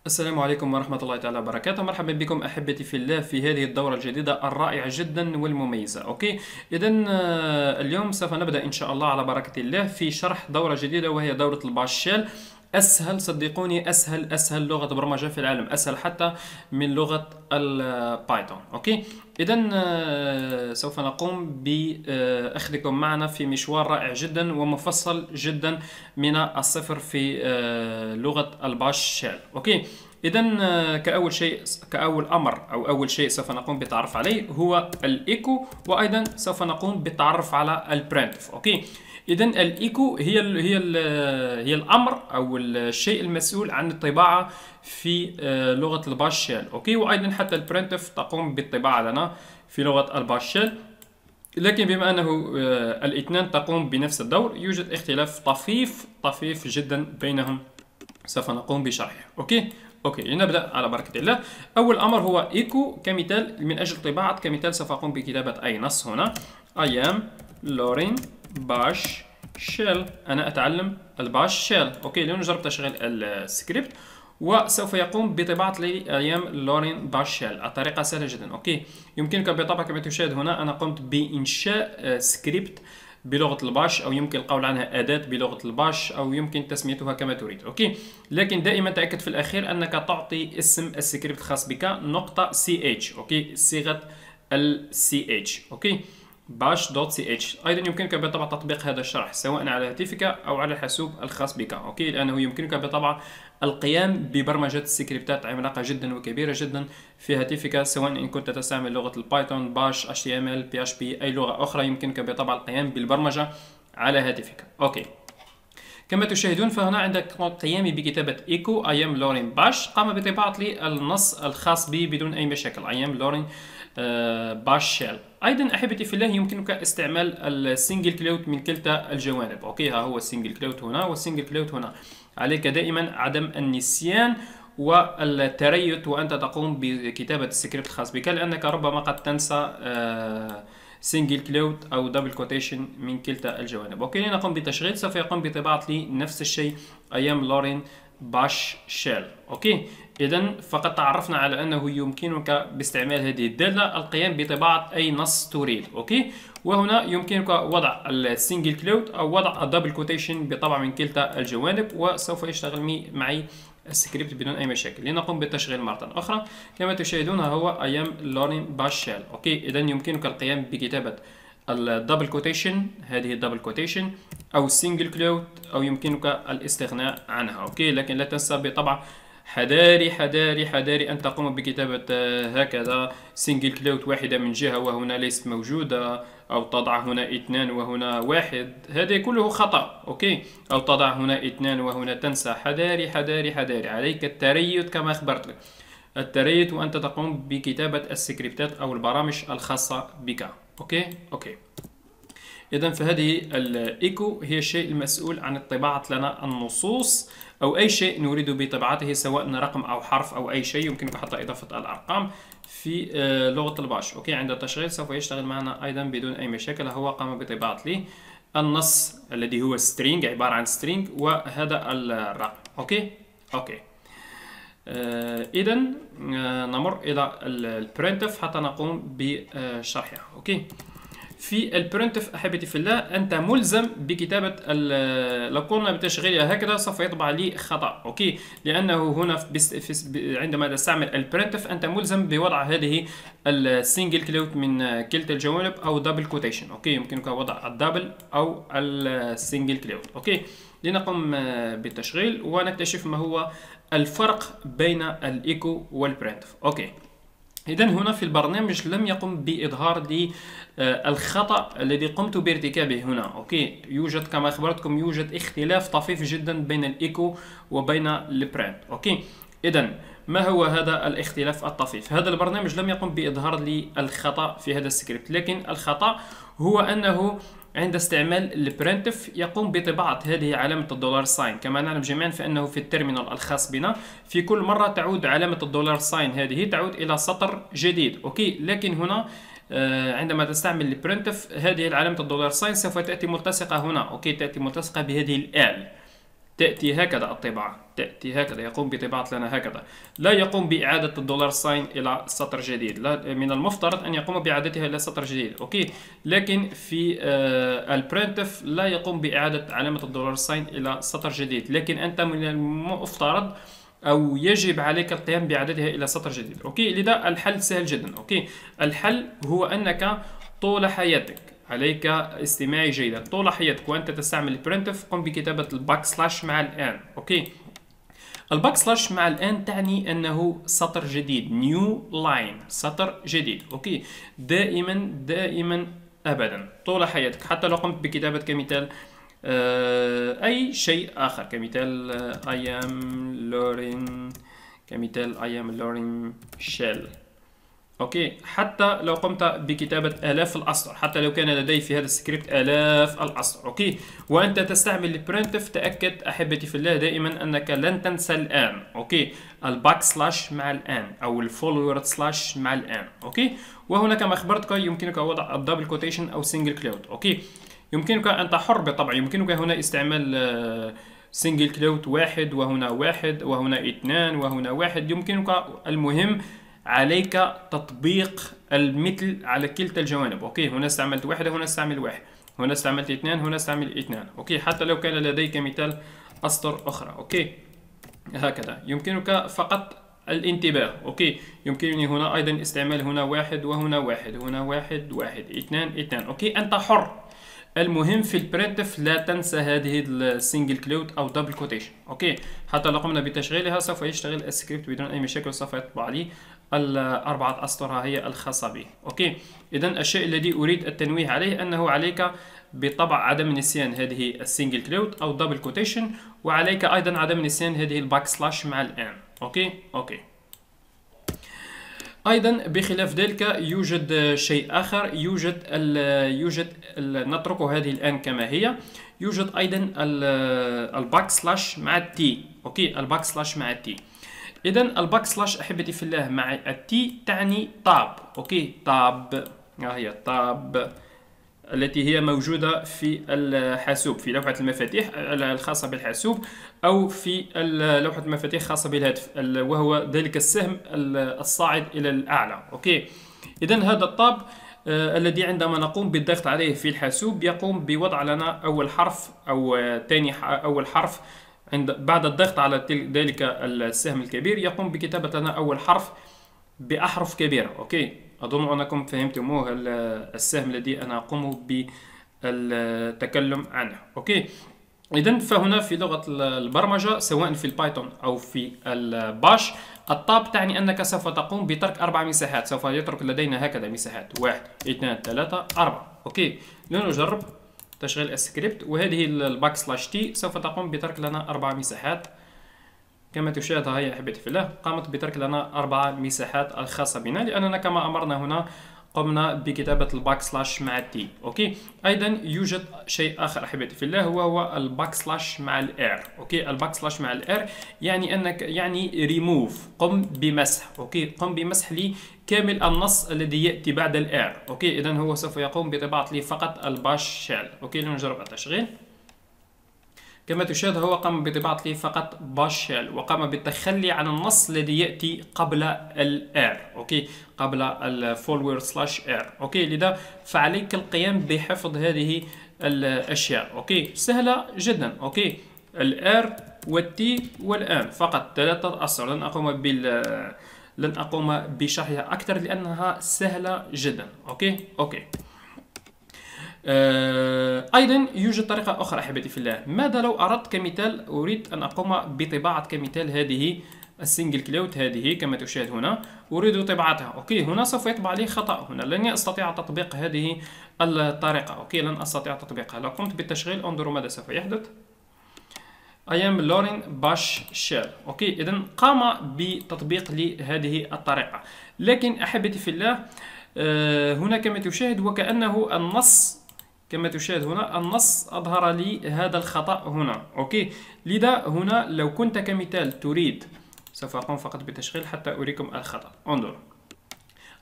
السلام عليكم ورحمة الله تعالى وبركاته. مرحبا بكم أحبتي في الله في هذه الدورة الجديدة الرائعة جدا والمميزة. إذا اليوم سوف نبدأ إن شاء الله على بركة الله في شرح دورة جديدة وهي دورة الباشيل. أسهل، صدقوني، أسهل لغة برمجة في العالم، أسهل حتى من لغة البايثون. إذا سوف نقوم بأخذكم معنا في مشوار رائع جدا ومفصل جدا من الصفر في لغة الباش شيل. إذا كأول شيء، كأول أمر أو أول شيء سوف نقوم بالتعرف عليه هو الإيكو، وأيضا سوف نقوم بالتعرف على البرنتف. إذا الإيكو هي الأمر أو الشيء المسؤول عن الطباعة في لغة الباش شيل. وأيضا حتى البرنتف تقوم بالطباعة لنا في لغة الباش شيل، لكن بما أنه الاثنان تقوم بنفس الدور يوجد اختلاف طفيف جدا بينهم، سوف نقوم بشرحه. لنبدأ على بركة الله. أول أمر هو إيكو كمثال، من أجل طباعة كمثال سوف أقوم بكتابة أي نص هنا. I am learning bash shell. أنا أتعلم الباش شيل. لنجرب تشغيل السكريبت وسوف يقوم بطباعة لي I am learning bash shell. الطريقة سهلة جدا. يمكنك بالطبع كما تشاهد هنا أنا قمت بإنشاء سكريبت بلغة الباش، أو يمكن القول عنها أداة بلغة الباش، أو يمكن تسميتها كما تريد. لكن دائما تأكد في الأخير أنك تعطي اسم السكريبت الخاص بك نقطة CH. صيغة ال CH. باش دوت سي اتش. ايضا يمكنك بالطبع تطبيق هذا الشرح سواء على هاتفك او على الحاسوب الخاص بك. لانه يمكنك بالطبع القيام ببرمجه سكريبتات عملاقه جدا وكبيره جدا في هاتفك، سواء ان كنت تستعمل لغه البايثون، باش، HTML، PHP، اي لغه اخرى يمكنك بالطبع القيام بالبرمجه على هاتفك. كما تشاهدون فهنا عند قيامي بكتابة echo I am learning bash قام بطباعة لي النص الخاص بي بدون أي مشاكل. I am learning bash shell. أيضا أحبتي في الله يمكنك استعمال السنجل كلوت من كلتا الجوانب. ها هو السنجل كلوت هنا والسنجل كلوت هنا. عليك دائما عدم النسيان والتريث وأنت تقوم بكتابة السكريبت الخاص بك، لأنك ربما قد تنسى سنجل كلوت او دبل كوتيشن من كلتا الجوانب. لنقوم بالتشغيل. سوف يقوم بطباعة لي نفس الشيء I am learning bash shell. اذا فقد تعرفنا على انه يمكنك باستعمال هذه الدالة القيام بطباعة اي نص تريد. وهنا يمكنك وضع السنجل كلوت او وضع الدبل كوتيشن بطبع من كلتا الجوانب، وسوف يشتغل معي السكريبت بدون اي مشاكل. لنقوم بالتشغيل مرة اخرى. كما تشاهدون هو I am learning bash shell. اذا يمكنك القيام بكتابة الدبل كوتيشن، هذه الدبل كوتيشن، او السنجل كلوت، او يمكنك الاستغناء عنها. لكن لا تنسى بالطبع حذاري أن تقوم بكتابة هكذا سنجل كلوت واحدة من جهة وهنا ليست موجودة، أو تضع هنا 2 وهنا 1. هذا كله خطأ. أو تضع هنا 2 وهنا تنسى. حذاري عليك التريث كما أخبرت، التريث وأنت تقوم بكتابة السكريبتات أو البرامج الخاصة بك. إذا فهذه الإيكو هي الشيء المسؤول عن طباعة لنا النصوص أو أي شيء نريد بطباعته، سواء رقم أو حرف أو أي شيء. يمكنك حتى إضافة الأرقام في لغة الباش. عند التشغيل سوف يشتغل معنا أيضا بدون أي مشاكل. هو قام بطباعة لي النص الذي هو string، عبارة عن string، وهذا الرقم. إذا نمر إلى البرنتف حتى نقوم بشرحها. في البرنتف أحبتي في الله أنت ملزم بكتابة لو قمنا بتشغيلها هكذا سوف يطبع لي خطأ. لأنه هنا عندما تستعمل البرنتف أنت ملزم بوضع هذه السنجل كلوت من كلتا الجوانب أو دبل كوتيشن. يمكنك وضع الدبل أو السنجل كلوت. لنقوم بالتشغيل ونكتشف ما هو الفرق بين الإيكو والبرنتف. إذا هنا في البرنامج لم يقم بإظهار لي الخطأ الذي قمت بارتكابه هنا. يوجد كما أخبرتكم يوجد اختلاف طفيف جدا بين الإيكو وبين البرنت. إذا ما هو هذا الاختلاف الطفيف؟ هذا البرنامج لم يقم بإظهار لي الخطأ في هذا السكريبت، لكن الخطأ هو أنه عند استعمال البرنتف يقوم بطباعة هذه علامة الدولار ساين. كما نعلم جميعا فإنه في التيرمينال الخاص بنا في كل مرة تعود علامة الدولار ساين هذه تعود إلى سطر جديد. لكن هنا عندما تستعمل البرنتف هذه علامة الدولار ساين سوف تأتي ملتصقة هنا. تأتي ملتصقة بهذه الآل، تأتي هكذا الطباعة، تأتي هكذا، يقوم بطباعة لنا هكذا، لا يقوم بإعادة الدولار ساين إلى سطر جديد، لا، من المفترض أن يقوم بإعادتها إلى سطر جديد، أوكي. لكن في البرنتف لا يقوم بإعادة علامة الدولار ساين إلى سطر جديد، لكن أنت من المفترض أو يجب عليك القيام بإعادتها إلى سطر جديد، أوكي. لذا الحل سهل جدا، أوكي. الحل هو أنك طول حياتك، عليك استماعي جيدا، طول حياتك وأنت تستعمل البرنتف قم بكتابة الباك سلاش مع الآن، أوكي. الباك سلاش مع الآن تعني أنه سطر جديد، نيو لاين، سطر جديد، أوكي. دائما دائما أبدا طول حياتك، حتى لو قمت بكتابة كمثال أي شيء آخر، كمثال I am learning، كمثال I am learning shell، اوكي. حتى لو قمت بكتابة آلاف الأسطر، حتى لو كان لدي في هذا السكريبت آلاف الأسطر، اوكي، وأنت تستعمل البرنتف، تأكد أحبتي في الله دائما أنك لن تنسى الآن، اوكي. الباك سلاش مع الآن أو الفولورد سلاش مع الآن، اوكي. وهنا كما أخبرتك يمكنك وضع الدبل كوتيشن أو سنجل كلوت، اوكي. يمكنك، أنت حر بالطبع، يمكنك هنا استعمال سنجل كلوت واحد، وهنا واحد، وهنا اثنان، وهنا واحد، يمكنك. المهم عليك تطبيق المثل على كلتا الجوانب، اوكي. هنا استعملت واحدة، هنا استعمل واحد، هنا استعملت اثنان، هنا استعمل اثنان، اوكي. حتى لو كان لديك مثال أسطر أخرى، اوكي. هكذا يمكنك فقط الانتباه، اوكي. يمكنني هنا أيضا استعمال هنا واحد، وهنا واحد، هنا واحد، واحد، اثنان، اثنان، اوكي. أنت حر. المهم في البرنتف لا تنسى هذه السنجل كلوت او دبل كوتيشن، اوكي. حتى لو قمنا بتشغيلها سوف يشتغل السكريبت بدون اي مشاكل، سوف يطبع لي الأربعة أسطر هي الخاصة به، اوكي. اذا الشيء الذي اريد التنويه عليه انه عليك بطبع عدم نسيان هذه السنجل كلوت او دبل كوتيشن، وعليك ايضا عدم نسيان هذه الباك سلاش مع الان، اوكي. أيضا بخلاف ذلك يوجد شيء آخر، نترك هذه الآن كما هي. يوجد أيضا الباك سلاش مع التي، أوكي. الباك سلاش مع التي، إذا الباك سلاش أحبتي في الله مع التي تعني تاب، أوكي. تاب، ها هي تاب التي هي موجودة في الحاسوب، في لوحة المفاتيح الخاصة بالحاسوب، أو في لوحة المفاتيح الخاصة بالهاتف، وهو ذلك السهم الصاعد إلى الأعلى، أوكي. إذا هذا الطاب الذي عندما نقوم بالضغط عليه في الحاسوب يقوم بوضع لنا أول حرف أو أول حرف، بعد الضغط على ذلك السهم الكبير يقوم بكتابة لنا أول حرف بأحرف كبيرة، أوكي. أظن أنكم فهمتموه السهم الذي أنا أقوم بالتكلم عنه، أوكي. إذن فهنا في لغة البرمجة سواء في البايثون أو في الباش، التاب تعني أنك سوف تقوم بترك 4 مساحات، سوف يترك لدينا هكذا مساحات 1 2 3 4، أوكي. لنجرب تشغيل السكريبت، وهذه الباك سلاش تي سوف تقوم بترك لنا 4 مساحات كما تشاهد. هيا أحبتي في الله قامت بترك لنا 4 مساحات الخاصة بنا، لأننا كما أمرنا هنا قمنا بكتابة الباك سلاش مع التي، أوكي. أيضا يوجد شيء آخر أحبتي في الله، وهو الباك سلاش مع الإير، أوكي. الباك سلاش مع الإير يعني أنك ريموف، قم بمسح، أوكي. قم بمسح لي كامل النص الذي يأتي بعد الإير، أوكي. إذا هو سوف يقوم بطباعة لي فقط الباش شيل، أوكي. لنجرب التشغيل. كما تشاهد هو قام بطباعة لي فقط باش شيل، وقام بالتخلي عن النص الذي يأتي قبل الإير، أوكي، قبل الفولورد سلاش إير، أوكي. لذا فعليك القيام بحفظ هذه الأشياء، أوكي. سهلة جدا، أوكي. الإير والتي والآن فقط 3 أسطر، لن أقوم بشرحها أكثر لأنها سهلة جدا، أوكي. أيضا يوجد طريقة أخرى أحبتي في الله. ماذا لو أردت كمثال أريد أن أقوم بطباعة كمثال هذه السنجل كلوت، هذه كما تشاهد هنا أريد طباعتها، أوكي. هنا سوف يطبع لي خطأ، هنا لن أستطيع تطبيق هذه الطريقة، أوكي. لن أستطيع تطبيقها. لو قمت بالتشغيل انظروا ماذا سوف يحدث. I am learning bash shell، أوكي. إذا قام بتطبيق لي هذه الطريقة، لكن أحبتي في الله هنا كما تشاهد وكأنه النص، كما تشاهد هنا النص أظهر لي هذا الخطأ هنا، أوكي. لذا هنا لو كنت كمثال تريد، سوف أقوم فقط بتشغيل حتى أريكم الخطأ. انظر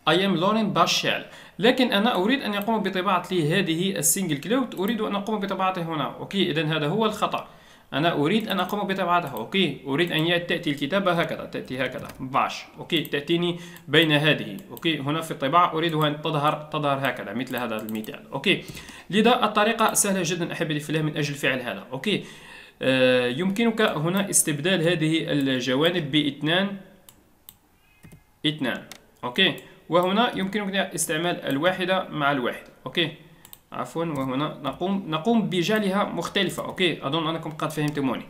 I am learning bash shell، لكن أنا أريد أن يقوم بطباعة لي هذه السنجل كلوت، أريد أن أقوم بطباعته هنا، أوكي. إذا هذا هو الخطأ. أنا أريد أن أقوم بطباعتها. أوكي، أريد أن تأتي الكتابة هكذا، تأتي هكذا باش. أوكي، تأتيني بين هذه. أوكي، هنا في الطباعة أريدها أن تظهر هكذا مثل هذا المثال. أوكي، لذا الطريقة سهلة جدا أحبتي في الله من أجل فعل هذا. أوكي، يمكنك هنا استبدال هذه الجوانب باثنان. أوكي، وهنا يمكنك استعمال الواحدة مع الواحدة. أوكي، عفوا، وهنا نقوم بجعلها مختلفة. أوكي، أظن أنكم قد فهمتموني.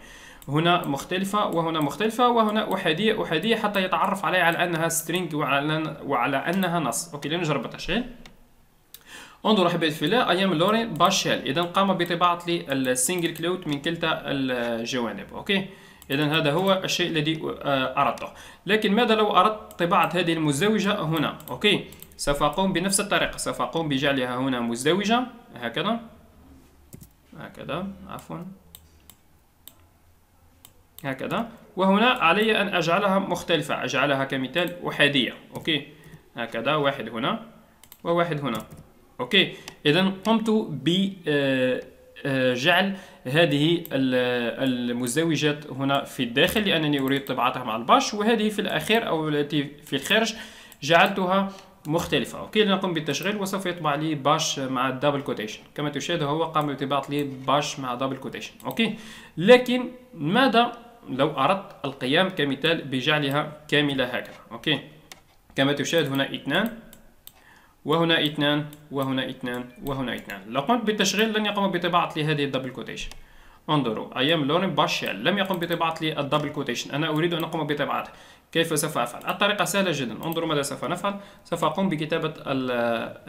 هنا مختلفة وهنا مختلفة وهنا أحادية أحادية حتى يتعرف عليها على أنها string وعلى أنها نص. أوكي، لنجرب التشغيل. انظروا أحبتي في الله، أيام لورين باشيل إذا قام بطباعة لي السنجل كلوت من كلتا الجوانب. أوكي، إذا هذا هو الشيء الذي أردته. لكن ماذا لو أردت طباعة هذه المزدوجة هنا؟ أوكي، سوف أقوم بنفس الطريقة، سوف أقوم بجعلها هنا مزدوجة هكذا هكذا، عفوا هكذا، وهنا علي أن أجعلها مختلفة، أجعلها كمثال أحادية. أوكي، هكذا، واحد هنا وواحد هنا. أوكي، إذا قمت بجعل هذه المزدوجات هنا في الداخل لأنني أريد طباعتها مع الباش، وهذه في الأخير أو التي في الخارج جعلتها مختلفة. أوكي، لنقوم بالتشغيل وسوف يطبع لي باش مع الدبل كوتيشن. كما تشاهد هو قام بطباعة لي باش مع دبل كوتيشن. أوكي، لكن ماذا لو أردت القيام كمثال بجعلها كاملة هكذا؟ أوكي، كما تشاهد هنا اثنان وهنا اثنان وهنا اثنان وهنا اثنان. لو قمت بالتشغيل لن يقوم بطباعة لي هذه الدبل كوتيشن. انظروا، أيام لورين باشيل لم يقم بطباعة لي الدبل كوتيشن، أنا أريد أن أقوم بطباعتها. كيف سوف أفعل؟ الطريقة سهلة جدا. انظروا ماذا سوف نفعل. سوف أقوم بكتابة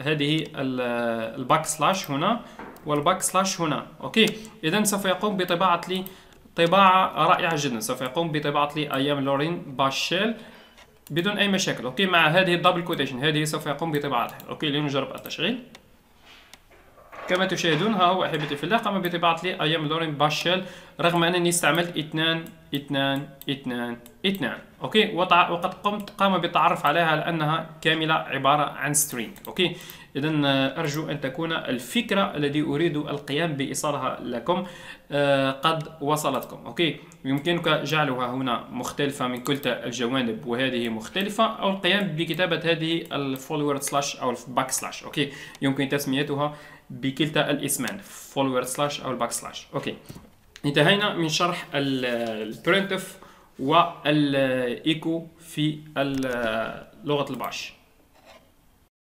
هذه الباك سلاش هنا والباك سلاش هنا. أوكي، إذا سوف يقوم بطباعة لي طباعة رائعة جدا. سوف يقوم بطباعة لي أيام لورين باشيل بدون أي مشاكل. أوكي، مع هذه الدبل كوتيشن هذه سوف يقوم بطباعتها. أوكي، لنجرب التشغيل. كما تشاهدون ها هو أحبتي في الله قام بطباعة لي أيام لورين باشيل رغم أنني استعملت اثنان اثنان اثنان اثنان. أوكي، وقد قام بالتعرف عليها على أنها كاملة عبارة عن string. أوكي، إذا أرجو أن تكون الفكرة التي أريد القيام بإيصالها لكم قد وصلتكم. أوكي، يمكنك جعلها هنا مختلفة من كلتا الجوانب وهذه مختلفة، أو القيام بكتابة هذه الفولورد سلاش أو الباك سلاش. أوكي، يمكن تسميتها بكلتا الاسمان فولورد سلاش أو الباك سلاش. أوكي، انتهينا من شرح البرنتف والإيكو في لغة الباش.